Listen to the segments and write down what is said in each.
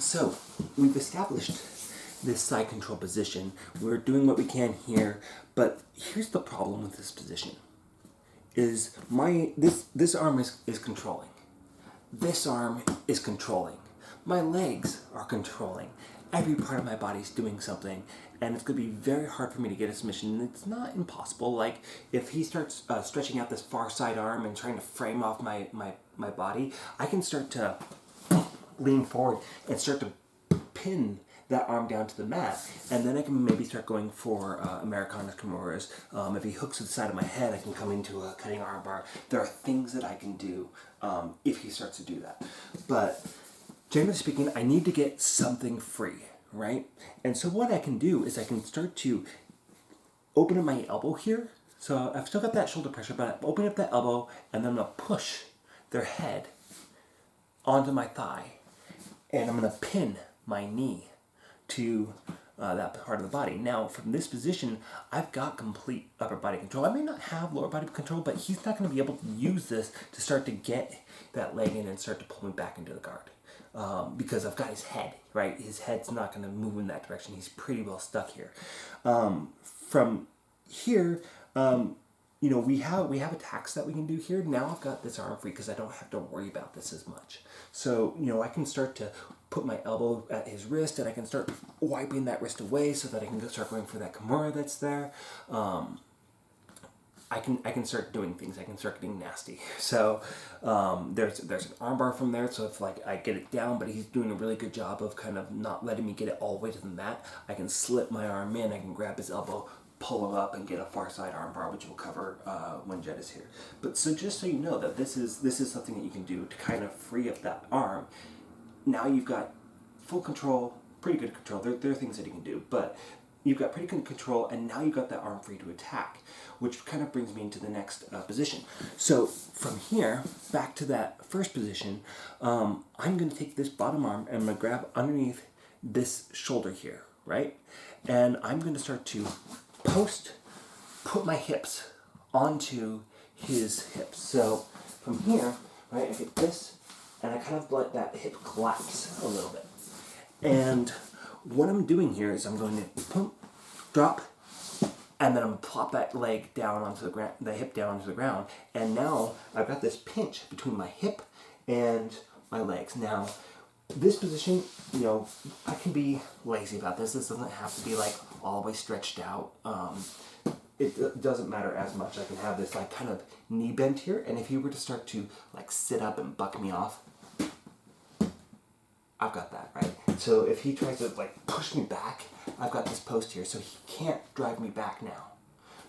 So we've established this side control position. We're doing what we can here, but here's the problem with this position. Is this arm is controlling. This arm is controlling. My legs are controlling. Every part of my body is doing something, and it's going to be very hard for me to get a submission. And it's not impossible. Like if he starts stretching out this far side arm and trying to frame off my body, I can start to lean forward and start to pin that arm down to the mat, and then I can maybe start going for Americanas Kimuras. If he hooks to the side of my head, I can come into a cutting arm bar. There are things that I can do if he starts to do that. But generally speaking, I need to get something free, right? And so what I can do is I can start to open up my elbow here. So I've still got that shoulder pressure, but I open up that elbow, and then I'm going to push their head onto my thigh, and I'm going to pin my knee to that part of the body. Now, from this position, I've got complete upper body control. I may not have lower body control, but he's not going to be able to use this to start to get that leg in and start to pull me back into the guard. Because I've got his head, right? His head's not going to move in that direction. He's pretty well stuck here. From here, we have attacks that we can do here. Now I've got this arm free because I don't have to worry about this as much. So, I can start to put my elbow at his wrist, and I can start wiping that wrist away so that I can start going for that Kimura that's there. I can start doing things. I can start getting nasty. So there's an armbar from there. So if I get it down, but he's doing a really good job of kind of not letting me get it all the way to the mat, I can slip my arm in. I can grab his elbow, pull him up, and get a far side armbar, which we'll cover when Jed is here. But so just so you know that this is something that you can do to kind of free up that arm. Now you've got full control, pretty good control. There are things that you can do, but you've got pretty good control, and now you've got that arm free to attack, which kind of brings me into the next position. So from here, back to that first position, I'm going to take this bottom arm and I'm going to grab underneath this shoulder here, right? And I'm going to start to put my hips onto his hips. So from here, right, I get this, and I kind of let that hip collapse a little bit. And what I'm doing here is I'm going to pump, drop, and then I'm going to plop that leg down onto the ground, the hip down onto the ground. And now I've got this pinch between my hip and my legs. Now, this position, I can be lazy about this. This doesn't have to be all the way stretched out. It doesn't matter as much. I can have this kind of knee bent here, and if he were to start to sit up and buck me off, I've got that, right? So if he tries to push me back, I've got this post here, so he can't drive me back now,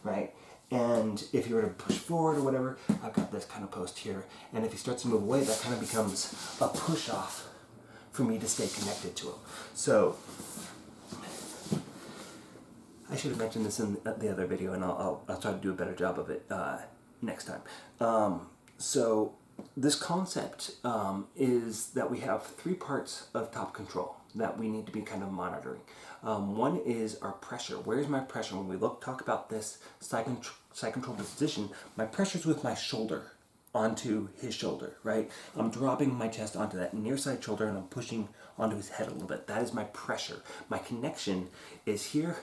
right? And if he were to push forward or whatever, I've got this kind of post here, and if he starts to move away, that kind of becomes a push off for me to stay connected to him. So I should have mentioned this in the other video, and I'll try to do a better job of it next time. So this concept is that we have three parts of top control that we need to be kind of monitoring. One is our pressure. Where's my pressure? When we talk about this side control position, my pressure is with my shoulder onto his shoulder, right? I'm dropping my chest onto that near side shoulder, and I'm pushing onto his head a little bit. That is my pressure. My connection is here,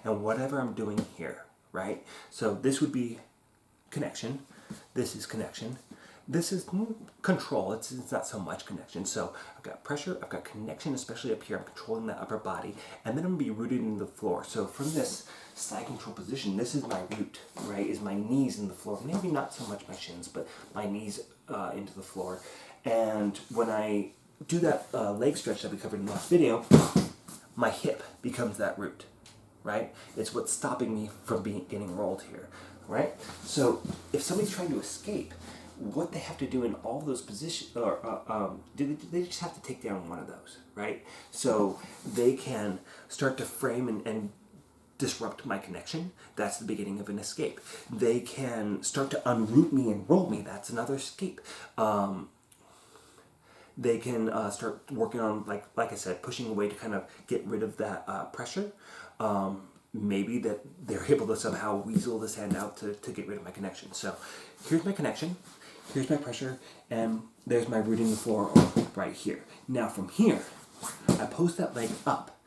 and whatever I'm doing here, right? So this would be connection. This is connection. This is control. It's not so much connection. So I've got pressure, I've got connection, especially up here. I'm controlling that upper body, and then I'm going to be rooted in the floor. So from this side control position, this is my root, right? Is my knees in the floor. Maybe not so much my shins, but my knees into the floor. And when I do that leg stretch that we covered in the last video, my hip becomes that root, right? It's what's stopping me from getting rolled here, right? So if somebody's trying to escape, what they have to do in all those positions, they just have to take down one of those, right? So they can start to frame and disrupt my connection. That's the beginning of an escape. They can start to unroot me and roll me. That's another escape. They can start working on, like I said, pushing away to kind of get rid of that pressure. Maybe that they're able to somehow weasel this hand out to get rid of my connection. So here's my connection. Here's my pressure, and there's my root in the floor right here. Now from here, I post that leg up,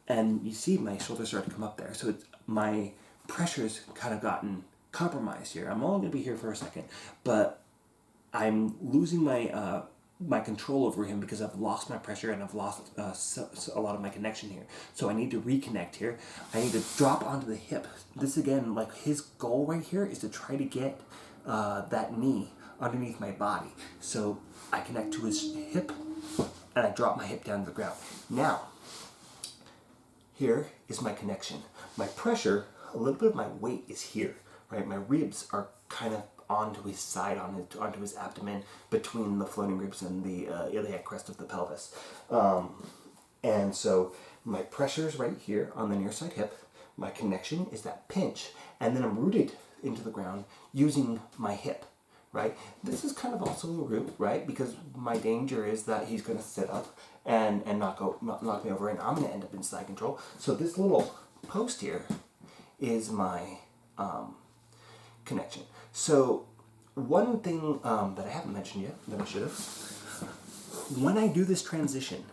and you see my shoulders start to come up there. So my pressure's kind of gotten compromised here. I'm only going to be here for a second, but I'm losing my control over him because I've lost my pressure and I've lost a lot of my connection here. So I need to reconnect here. I need to drop onto the hip. This again, like his goal right here is to try to get that knee underneath my body. So I connect to his hip and I drop my hip down to the ground. Now, here is my connection. My pressure, a little bit of my weight is here, right? My ribs are kind of onto his side, onto his abdomen, between the floating ribs and the iliac crest of the pelvis. And so my pressure is right here on the near side hip. My connection is that pinch. And then I'm rooted into the ground using my hip, right? This is kind of also a root, right? Because my danger is that he's going to sit up and knock me over, and I'm going to end up in side control. So this little post here is my connection. So one thing that I haven't mentioned yet that I should have, when I do this transition,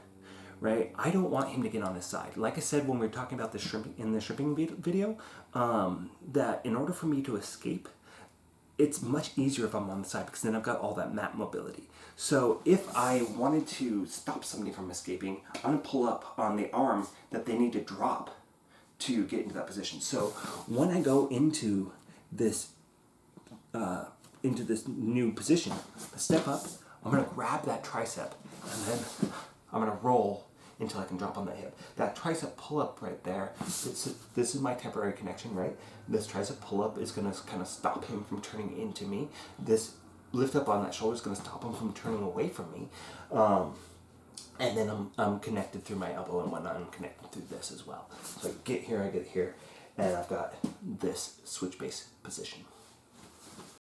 right, I don't want him to get on his side. Like I said when we were talking about the shrimping in the shrimping video, that in order for me to escape, it's much easier if I'm on the side because then I've got all that mat mobility. So if I wanted to stop somebody from escaping, I'm going to pull up on the arm that they need to drop to get into that position. So when I go into this new position, I step up, I'm going to grab that tricep, and then I'm going to roll until I can drop on the hip. That tricep pull-up right there, this is my temporary connection, right? This tricep pull-up is going to kind of stop him from turning into me. This lift up on that shoulder is going to stop him from turning away from me. And then I'm connected through my elbow and whatnot. I'm connected through this as well. So I get here, and I've got this switch base position.